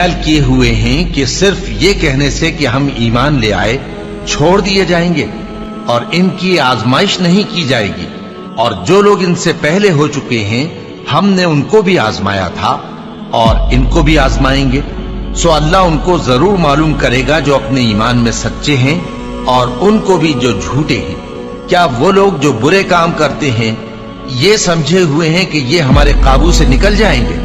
خیال کیے ہوئے ہیں کہ صرف یہ کہنے سے کہ ہم ایمان لے آئے چھوڑ دیے جائیں گے اور ان کی آزمائش نہیں کی جائے گی، اور جو لوگ ان سے پہلے ہو چکے ہیں ہم نے ان کو بھی آزمایا تھا اور ان کو بھی آزمائیں گے، سو اللہ ان کو ضرور معلوم کرے گا جو اپنے ایمان میں سچے ہیں اور ان کو بھی جو جھوٹے ہیں۔ کیا وہ لوگ جو برے کام کرتے ہیں یہ سمجھے ہوئے ہیں کہ یہ ہمارے قابو سے نکل جائیں گے؟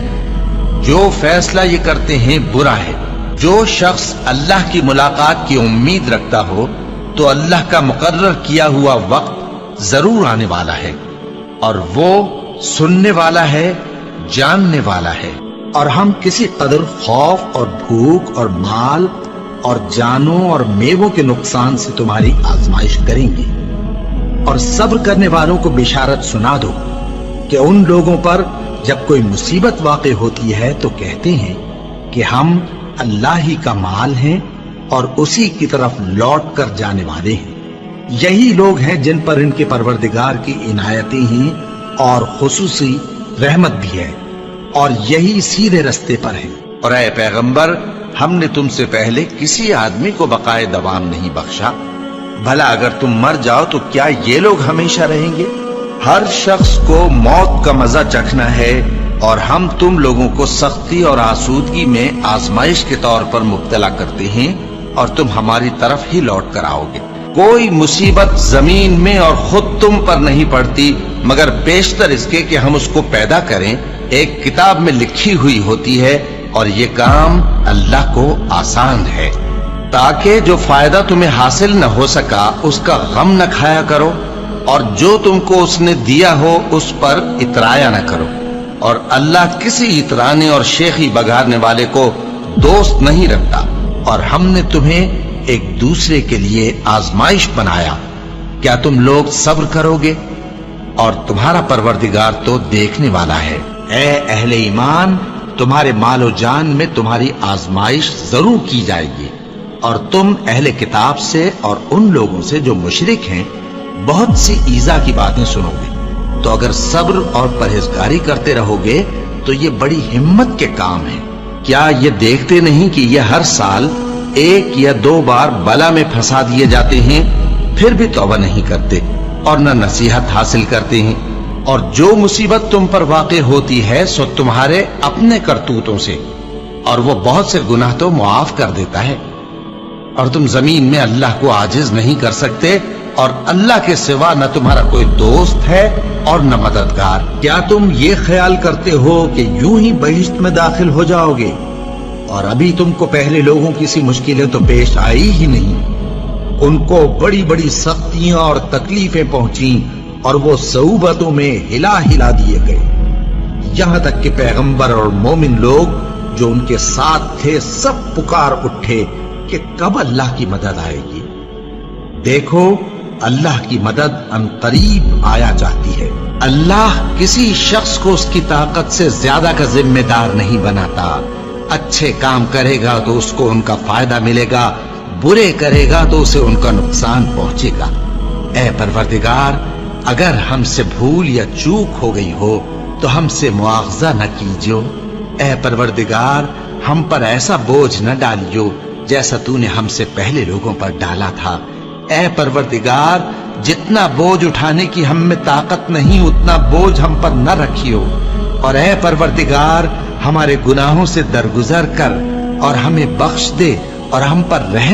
جو فیصلہ یہ کرتے ہیں برا ہے۔ جو شخص اللہ کی ملاقات کی امید رکھتا ہو تو اللہ کا مقرر کیا ہوا وقت ضرور آنے والا ہے، اور وہ سننے والا ہے، جاننے والا ہے۔ اور ہم کسی قدر خوف اور بھوک اور مال اور جانوں اور میووں کے نقصان سے تمہاری آزمائش کریں گے، اور صبر کرنے والوں کو بشارت سنا دو کہ ان لوگوں پر جب کوئی مصیبت واقع ہوتی ہے تو کہتے ہیں کہ ہم اللہ ہی کا مال ہیں اور اسی کی طرف لوٹ کر جانے والے ہیں۔ یہی لوگ ہیں جن پر ان کے پروردگار کی عنایتیں ہیں اور خصوصی رحمت بھی ہے، اور یہی سیدھے رستے پر ہیں۔ اور اے پیغمبر، ہم نے تم سے پہلے کسی آدمی کو بقائے دوام نہیں بخشا، بھلا اگر تم مر جاؤ تو کیا یہ لوگ ہمیشہ رہیں گے؟ ہر شخص کو موت کا مزہ چکھنا ہے، اور ہم تم لوگوں کو سختی اور آسودگی میں آزمائش کے طور پر مبتلا کرتے ہیں، اور تم ہماری طرف ہی لوٹ کر آؤ گے۔ کوئی مصیبت زمین میں اور خود تم پر نہیں پڑتی مگر بیشتر اس کے کہ ہم اس کو پیدا کریں ایک کتاب میں لکھی ہوئی ہوتی ہے، اور یہ کام اللہ کو آسان ہے، تاکہ جو فائدہ تمہیں حاصل نہ ہو سکا اس کا غم نہ کھایا کرو، اور جو تم کو اس نے دیا ہو اس پر اترایا نہ کرو۔ اور اللہ کسی اترانے اور شیخی بگارنے والے کو دوست نہیں رکھتا، اور ہم نے تمہیں ایک دوسرے کے لیے آزمائش بنایا، کیا تم لوگ صبر کرو گے؟ اور تمہارا پروردگار تو دیکھنے والا ہے۔ اے اہل ایمان، تمہارے مال و جان میں تمہاری آزمائش ضرور کی جائے گی، اور تم اہل کتاب سے اور ان لوگوں سے جو مشرک ہیں بہت سی ایذا کی باتیں سنو گے، تو اگر صبر اور پرہیزگاری کرتے رہو گے تو یہ بڑی ہمت کے کام ہیں۔ کیا یہ دیکھتے نہیں کہ یہ ہر سال ایک یا دو بار بلا میں پھنسا دیے جاتے ہیں، پھر بھی توبہ نہیں کرتے اور نہ نصیحت حاصل کرتے ہیں؟ اور جو مصیبت تم پر واقع ہوتی ہے سو تمہارے اپنے کرتوتوں سے، اور وہ بہت سے گناہ تو معاف کر دیتا ہے، اور تم زمین میں اللہ کو عاجز نہیں کر سکتے، اور اللہ کے سوا نہ تمہارا کوئی دوست ہے اور نہ مددگار۔ کیا تم یہ خیال کرتے ہو کہ یوں ہی بہشت میں داخل ہو جاؤ گے، اور ابھی تم کو پہلے لوگوں کی سی مشکلیں تو پیش آئی ہی نہیں؟ ان کو بڑی بڑی سختیاں اور تکلیفیں پہنچیں، اور وہ صعوبتوں میں ہلا ہلا دیے گئے، یہاں تک کہ پیغمبر اور مومن لوگ جو ان کے ساتھ تھے سب پکار اٹھے کہ کب اللہ کی مدد آئے گی۔ دیکھو، اللہ کی مدد ان قریب آیا چاہتی ہے۔ اللہ کسی شخص کو اس کی طاقت سے زیادہ کا ذمہ دار نہیں بناتا۔ اچھے کام کرے گا تو اس کو ان کا فائدہ ملے گا، برے کرے گا تو اسے ان کا نقصان پہنچے گا۔ اے پروردگار، اگر ہم سے بھول یا چوک ہو گئی ہو تو ہم سے مواخذہ نہ کیجو۔ اے پروردگار، ہم پر ایسا بوجھ نہ ڈالیو جیسا تو نے ہم سے پہلے لوگوں پر ڈالا تھا۔ اے پروردگار، جتنا بوجھ اٹھانے کی ہم میں طاقت نہیں اتنا بوجھ ہم پر نہ رکھیو، اور اے پروردگار، ہمارے گناہوں سے درگزر کر اور ہمیں بخش دے اور ہم پر رحم